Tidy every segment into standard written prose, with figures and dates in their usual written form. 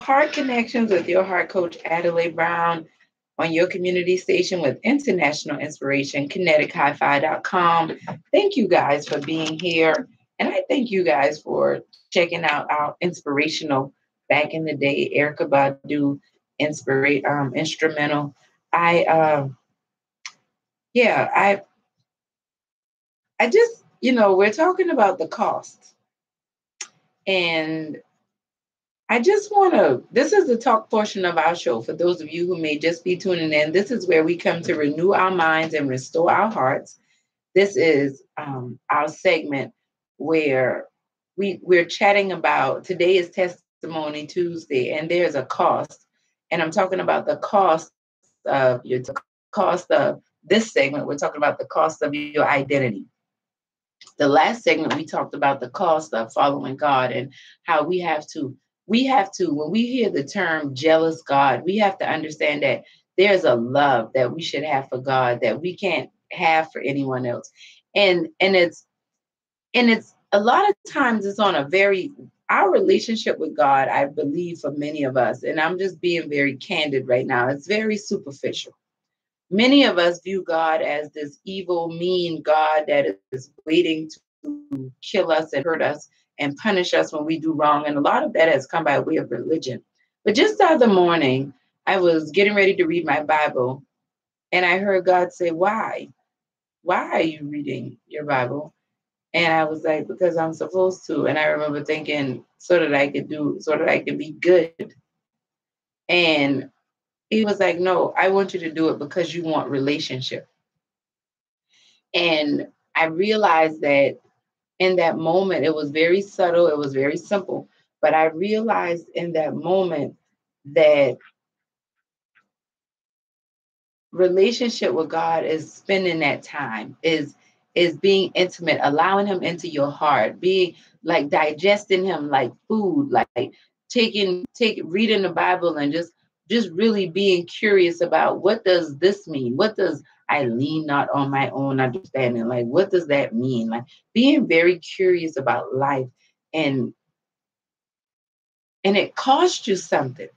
Heart Connections with your heart coach, Adelaide Brown, on your community station with international inspiration, kinetichifi.com. Thank you guys for being here. And I thank you guys for checking out our inspirational back in the day, Erica Badu instrumental. I yeah, I just, we're talking about the cost. And I just want to, this is the talk portion of our show. For those of you who may just be tuning in, this is where we come to renew our minds and restore our hearts. This is our segment where we're chatting about, today is Testimony Tuesday, and there's a cost. And I'm talking about the cost of this segment. We're talking about the cost of your identity. The last segment, we talked about the cost of following God and how we have to, when we hear the term jealous God, we have to understand that there's a love that we should have for God that we can't have for anyone else. And it's a lot of times it's on a very, our relationship with God, I believe for many of us, and I'm just being very candid right now, it's very superficial. Many of us view God as this evil, mean God that is waiting to kill us and hurt us and punish us when we do wrong. And a lot of that has come by way of religion. But just the other morning, I was getting ready to read my Bible and I heard God say, Why? Why are you reading your Bible? And I was like, because I'm supposed to. And I remember thinking, so that I could be good. And he was like, no, I want you to do it because you want relationship. And I realized that in that moment, it was very subtle, it was very simple. But I realized in that moment that relationship with God is spending that time, is being intimate, allowing him into your heart, being like digesting him like food, like reading the Bible and just really being curious about what does this mean? What does I lean not on my own understanding? Like, what does that mean? Like being very curious about life and it costs you something.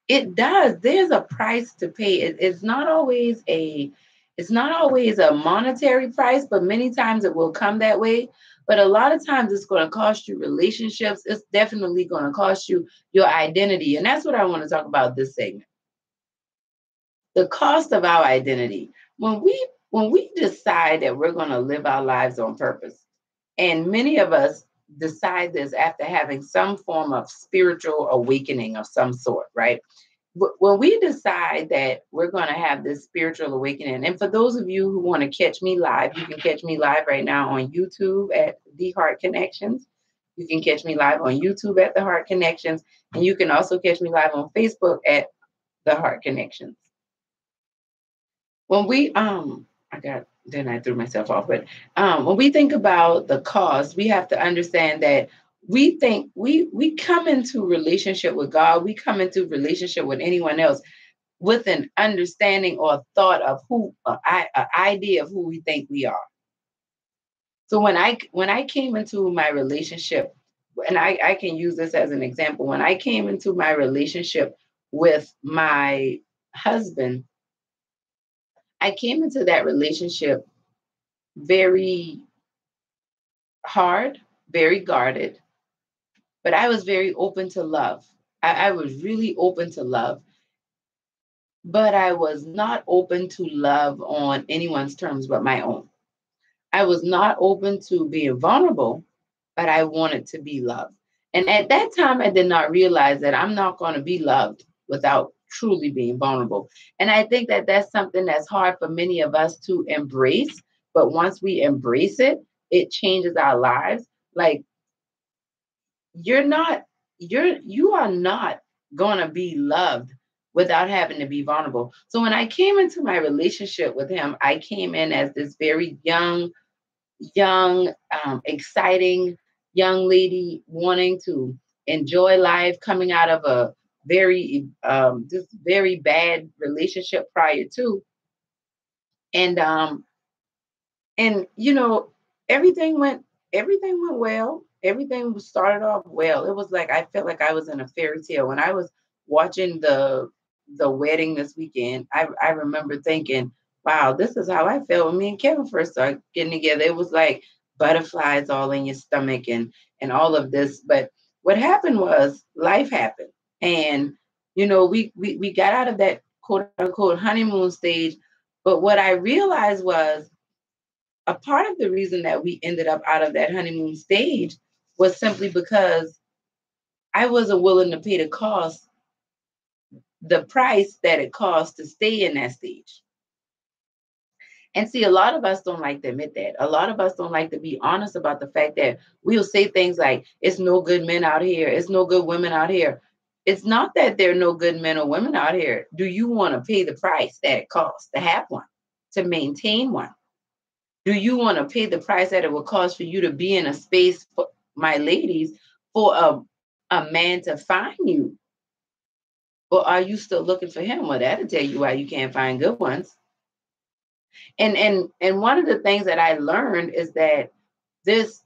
It does. There's a price to pay. It's not always a monetary price, but many times it will come that way. But a lot of times it's going to cost you relationships. It's definitely going to cost you your identity. And that's what I want to talk about this segment. The cost of our identity. When we decide that we're going to live our lives on purpose, and many of us decide this after having some form of spiritual awakening of some sort, right? When we decide that we're going to have this spiritual awakening, and for those of you who want to catch me live, you can catch me live right now on YouTube at The Heart Connections. You can catch me live on YouTube at The Heart Connections, and you can also catch me live on Facebook at The Heart Connections. When we I threw myself off, but when we think about the cost, we have to understand that we think we come into relationship with God, we come into relationship with anyone else with an understanding or thought of an idea of who we think we are. So when I came into my relationship, and I can use this as an example, when I came into my relationship with my husband, I came into that relationship very hard, very guarded, but I was very open to love. I was really open to love, but I was not open to love on anyone's terms but my own. I was not open to being vulnerable, but I wanted to be loved. And at that time, I did not realize that I'm not going to be loved without truly being vulnerable. And I think that that's something that's hard for many of us to embrace. But once we embrace it, it changes our lives. Like you are not going to be loved without having to be vulnerable. So when I came into my relationship with him, I came in as this very young, exciting young lady wanting to enjoy life, coming out of a just very bad relationship prior to, and and everything went well. Everything started off well. It was like I felt like I was in a fairy tale when I was watching the wedding this weekend, I remember thinking, wow, this is how I felt when me and Kevin first started getting together. It was like butterflies all in your stomach and all of this. But what happened was life happened. And we got out of that quote unquote honeymoon stage. But what I realized was a part of the reason that we ended up out of that honeymoon stage was simply because I wasn't willing to pay the price that it costs to stay in that stage. And see, a lot of us don't like to admit that. A lot of us don't like to be honest about the fact that we'll say things like, it's no good men out here, it's no good women out here. It's not that there are no good men or women out here. Do you want to pay the price that it costs to have one, to maintain one? Do you want to pay the price that it will cost for you to be in a space, for my ladies, for a man to find you? Or are you still looking for him? Well, that'll tell you why you can't find good ones. And one of the things that I learned is that this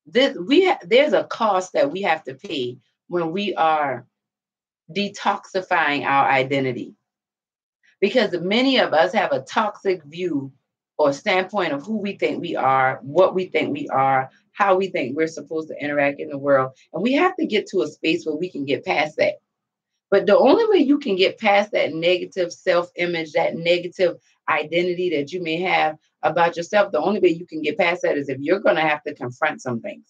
there's a cost that we have to pay when we are detoxifying our identity, because many of us have a toxic view or standpoint of who we think we are, what we think we are, how we think we're supposed to interact in the world, and we have to get to a space where we can get past that. But the only way you can get past that negative self-image, that negative identity that you may have about yourself, the only way you can get past that is if you're going to have to confront some things.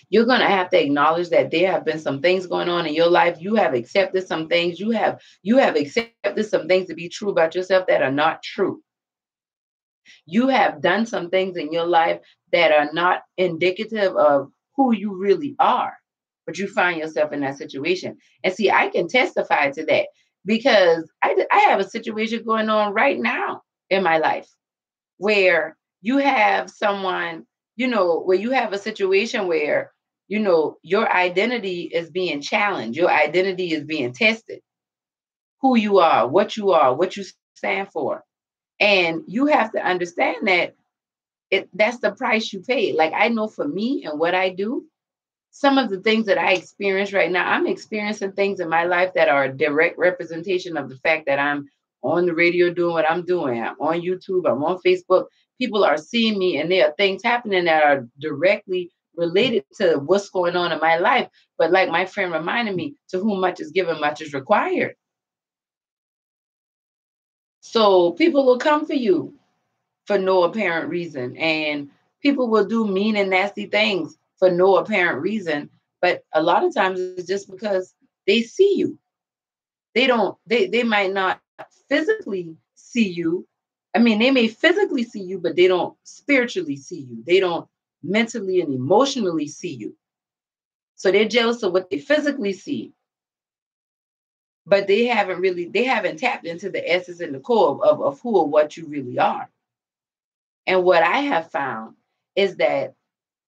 You're going to have to acknowledge that there have been some things going on in your life. You have accepted some things. You have accepted some things to be true about yourself that are not true. You have done some things in your life that are not indicative of who you really are, but you find yourself in that situation. And see, I can testify to that because I have a situation going on right now in my life where you have someone, where you have a situation where, your identity is being challenged, your identity is being tested, who you are, what you stand for. And you have to understand that that's the price you pay. Like I know for me and what I do, some of the things that I experience right now, I'm experiencing things in my life that are a direct representation of the fact that I'm on the radio doing what I'm doing. I'm on YouTube, I'm on Facebook. People are seeing me, and there are things happening that are directly related to what's going on in my life. But like my friend reminded me, to whom much is given, much is required. So people will come for you for no apparent reason. And people will do mean and nasty things for no apparent reason. But a lot of times it's just because they see you. They might not physically see you. I mean, they may physically see you, but they don't spiritually see you. They don't mentally and emotionally see you. So they're jealous of what they physically see, but they haven't tapped into the essence and the core of who or what you really are. And what I have found is that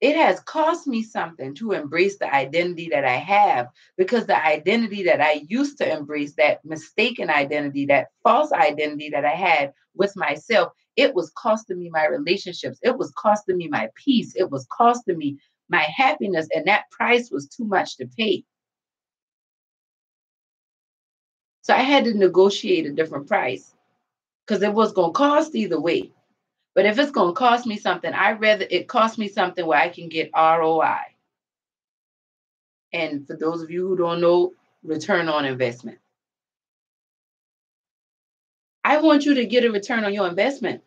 it has cost me something to embrace the identity that I have, because the identity that I used to embrace, that mistaken identity, that false identity that I had with myself, it was costing me my relationships. It was costing me my peace. It was costing me my happiness. And that price was too much to pay. So I had to negotiate a different price because it was going to cost either way. But if it's going to cost me something, I'd rather it cost me something where I can get ROI. And for those of you who don't know, return on investment. I want you to get a return on your investment.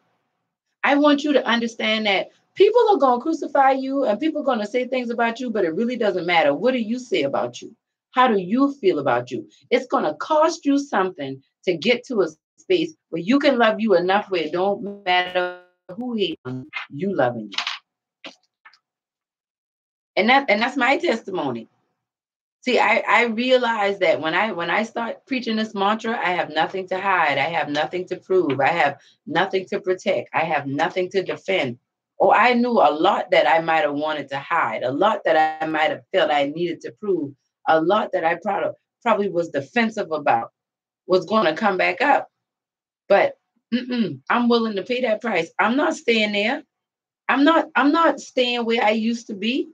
I want you to understand that people are going to crucify you and people are going to say things about you, but it really doesn't matter. What do you say about you? How do you feel about you? It's going to cost you something to get to a space where you can love you enough where it don't matter who hates you loving you. And that's my testimony. See, I realize that when I start preaching this mantra, I have nothing to hide. I have nothing to prove. I have nothing to protect. I have nothing to defend. Oh, I knew a lot that I might have wanted to hide, a lot that I might have felt I needed to prove, a lot that I probably was defensive about was going to come back up. But I'm willing to pay that price. I'm not staying there. I'm not staying where I used to be.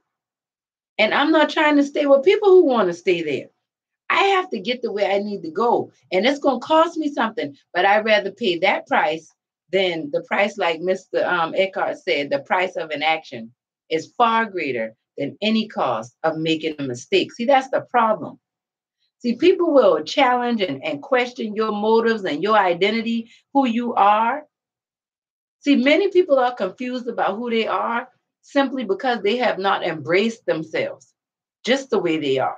And I'm not trying to stay with people who want to stay there. I have to get the way I need to go. And it's going to cost me something, but I'd rather pay that price than the price, like Mr. Eckhart said, the price of an action is far greater than any cost of making a mistake. See, that's the problem. See, people will challenge and question your motives and your identity, who you are. See, many people are confused about who they are simply because they have not embraced themselves just the way they are.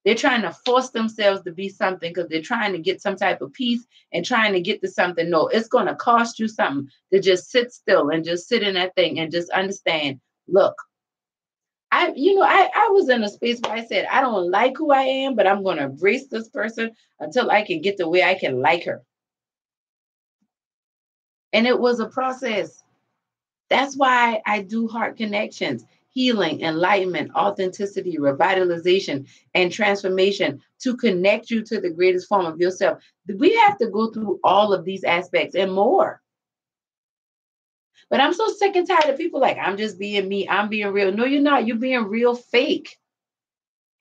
They're trying to force themselves to be something because they're trying to get some type of peace and trying to get to something. No, it's going to cost you something to just sit still and just sit in that thing and just understand. Look, I was in a space where I said, I don't like who I am, but I'm going to embrace this person until I can get the way I can like her. And it was a process. That's why I do heart connections, healing, enlightenment, authenticity, revitalization, and transformation to connect you to the greatest form of yourself. We have to go through all of these aspects and more. But I'm so sick and tired of people like, I'm just being me, I'm being real. No, you're not. You're being real fake.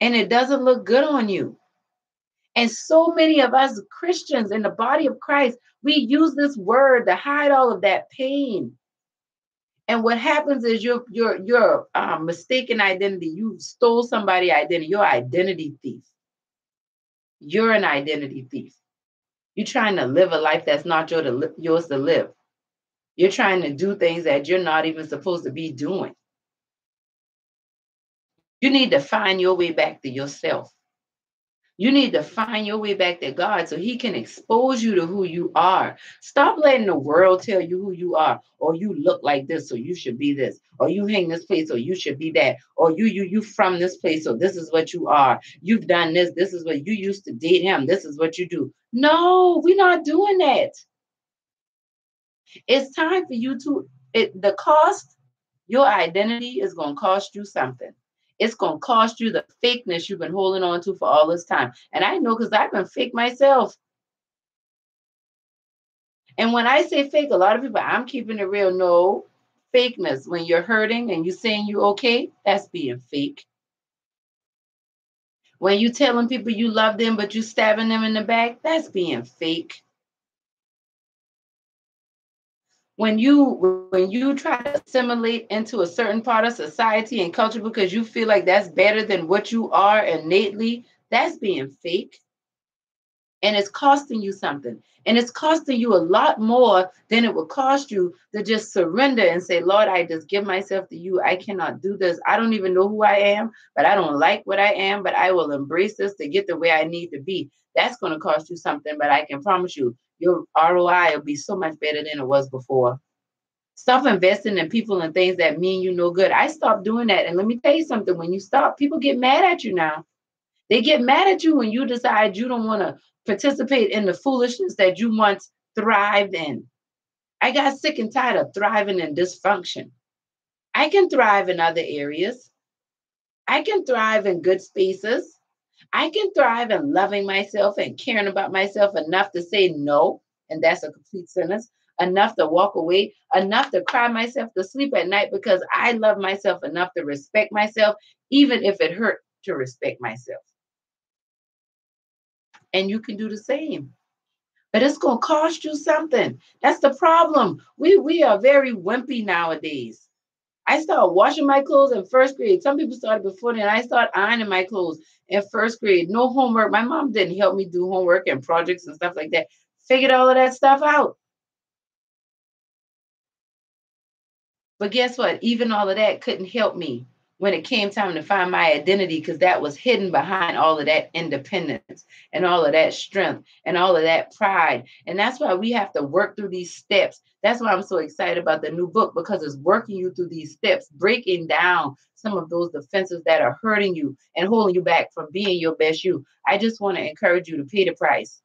And it doesn't look good on you. And so many of us Christians in the body of Christ, we use this word to hide all of that pain. And what happens is your mistaken identity. You stole somebody's identity. You're an identity thief. You're an identity thief. You're trying to live a life that's not yours to live. You're trying to do things that you're not even supposed to be doing. You need to find your way back to yourself. You need to find your way back to God so he can expose you to who you are. Stop letting the world tell you who you are, or you look like this, so you should be this, or you hang this place, or you should be that, or you from this place, so this is what you are. You've done this. This is what you used to date him. This is what you do. No, we're not doing that. It's time for you to the cost, your identity is going to cost you something. It's going to cost you the fakeness you've been holding on to for all this time. And I know because I've been fake myself. And when I say fake, a lot of people, I'm keeping it real. No, fakeness. When you're hurting and you're saying you okay, that's being fake. When you telling people you love them, but you stabbing them in the back, that's being fake. When you try to assimilate into a certain part of society and culture because you feel like that's better than what you are innately, that's being fake. And it's costing you something. And it's costing you a lot more than it would cost you to just surrender and say, Lord, I just give myself to you. I cannot do this. I don't even know who I am, but I don't like what I am, but I will embrace this to get the way I need to be. That's going to cost you something, but I can promise you, your ROI will be so much better than it was before. Stop investing in people and things that mean you no good. I stopped doing that. And let me tell you something, when you stop, people get mad at you now. They get mad at you when you decide you don't want to participate in the foolishness that you once thrived in. I got sick and tired of thriving in dysfunction. I can thrive in other areas. I can thrive in good spaces. I can thrive in loving myself and caring about myself enough to say no, and that's a complete sentence, enough to walk away, enough to cry myself to sleep at night because I love myself enough to respect myself, even if it hurt to respect myself. And you can do the same. But it's going to cost you something. That's the problem. We are very wimpy nowadays. I started washing my clothes in first grade. Some people started before then. I started ironing my clothes in first grade. No homework. My mom didn't help me do homework and projects and stuff like that. Figured all of that stuff out. But guess what? Even all of that couldn't help me when it came time to find my identity because that was hidden behind all of that independence and all of that strength and all of that pride. And that's why we have to work through these steps. That's why I'm so excited about the new book because it's working you through these steps, breaking down some of those defenses that are hurting you and holding you back from being your best you. I just want to encourage you to pay the price,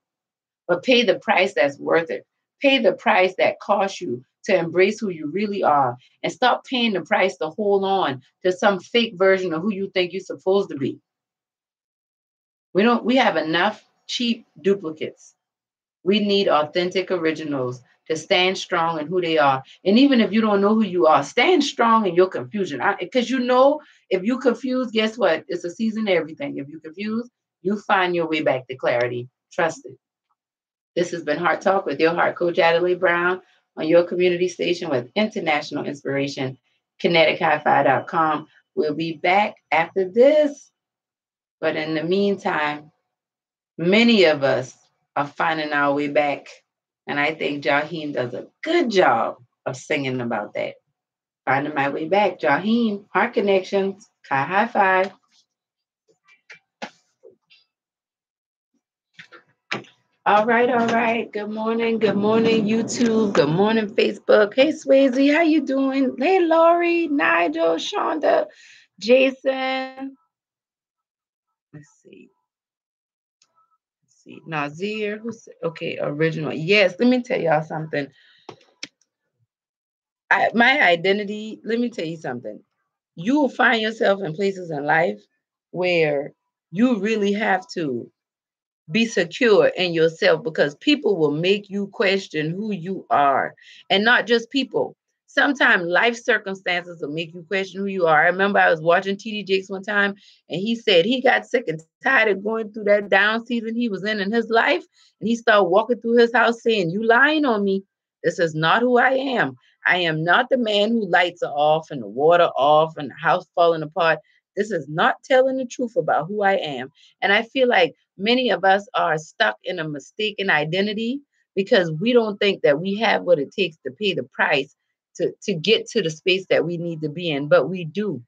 but pay the price that's worth it. Pay the price that costs you to embrace who you really are and stop paying the price to hold on to some fake version of who you think you're supposed to be. We have enough cheap duplicates. We need authentic originals to stand strong in who they are. And even if you don't know who you are, stand strong in your confusion. Because if you confused, guess what? It's a season of everything. If you're confused, You find your way back to clarity. Trust it. This has been Heart Talk with your heart coach, Adelaide Brown, on your community station with international inspiration, KineticHiFi.com. We'll be back after this. But in the meantime, many of us are finding our way back. And I think Jaheim does a good job of singing about that. Finding my way back. Jaheim, Heart Connections, Kai High Five. All right, all right. Good morning, YouTube. Good morning, Facebook. Hey, Swayze, how you doing? Hey, Laurie, Nigel, Shonda, Jason. Let's see. Nazir, who's okay? Original. Yes, let me tell y'all something. My identity. Let me tell you something. You will find yourself in places in life where you really have to be secure in yourself because people will make you question who you are. And not just people. Sometimes life circumstances will make you question who you are. I remember I was watching TD Jakes one time and he said he got sick and tired of going through that down season he was in his life. And he started walking through his house saying, "You lying on me. This is not who I am. I am not the man who lights are off and the water off and the house falling apart. This is not telling the truth about who I am." And I feel like many of us are stuck in a mistaken identity because we don't think that we have what it takes to pay the price to get to the space that we need to be in, but we do.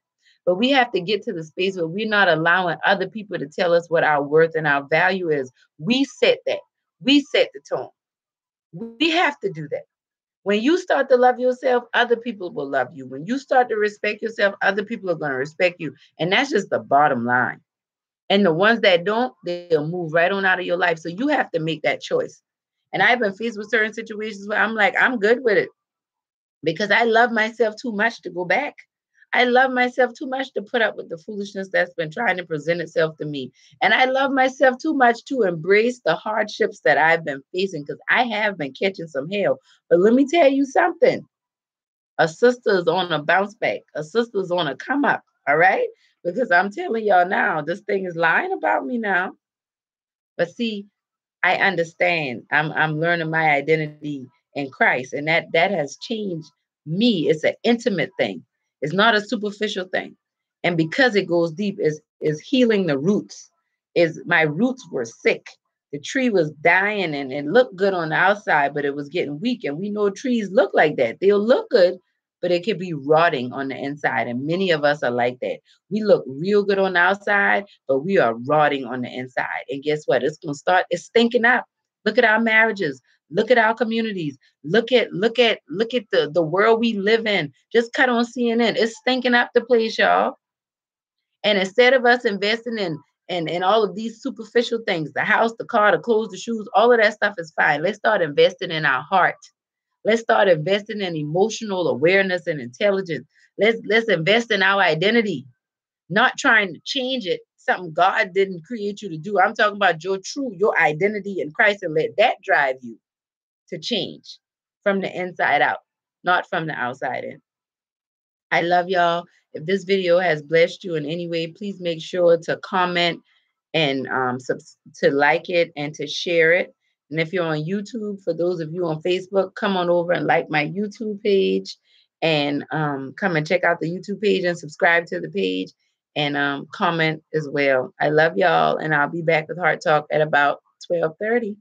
But we have to get to the space where we're not allowing other people to tell us what our worth and our value is. We set that. We set the tone. We have to do that. When you start to love yourself, other people will love you. When you start to respect yourself, other people are going to respect you. And that's just the bottom line. And the ones that don't, they'll move right on out of your life. So you have to make that choice. And I've been faced with certain situations where I'm like, I'm good with it because I love myself too much to go back. I love myself too much to put up with the foolishness that's been trying to present itself to me. And I love myself too much to embrace the hardships that I've been facing because I have been catching some hell. But let me tell you something. A sister is on a bounce back. A sister's on a come up. All right. Because I'm telling y'all now, this thing is lying about me now. But see, I understand. I'm learning my identity in Christ, and that has changed me. It's an intimate thing. It's not a superficial thing. And because it goes deep, is healing the roots. Is my roots were sick. The tree was dying and it looked good on the outside, but it was getting weak. And we know trees look like that. They'll look good, but it could be rotting on the inside. And many of us are like that. We look real good on the outside, but we are rotting on the inside. And guess what? It's gonna start, it's stinking up. Look at our marriages, look at our communities, look at the world we live in. Just cut on CNN. It's stinking up the place, y'all. And instead of us investing in all of these superficial things, the house, the car, the clothes, the shoes, all of that stuff is fine. Let's start investing in our heart. Let's start investing in emotional awareness and intelligence. Let's invest in our identity, not trying to change it, something God didn't create you to do. I'm talking about your identity in Christ, and let that drive you to change from the inside out, not from the outside in. I love y'all. If this video has blessed you in any way, please make sure to comment and to like it and to share it. And if you're on YouTube, for those of you on Facebook, come on over and like my YouTube page and come and check out the YouTube page and subscribe to the page and comment as well. I love y'all, and I'll be back with Heart Talk at about 12:30.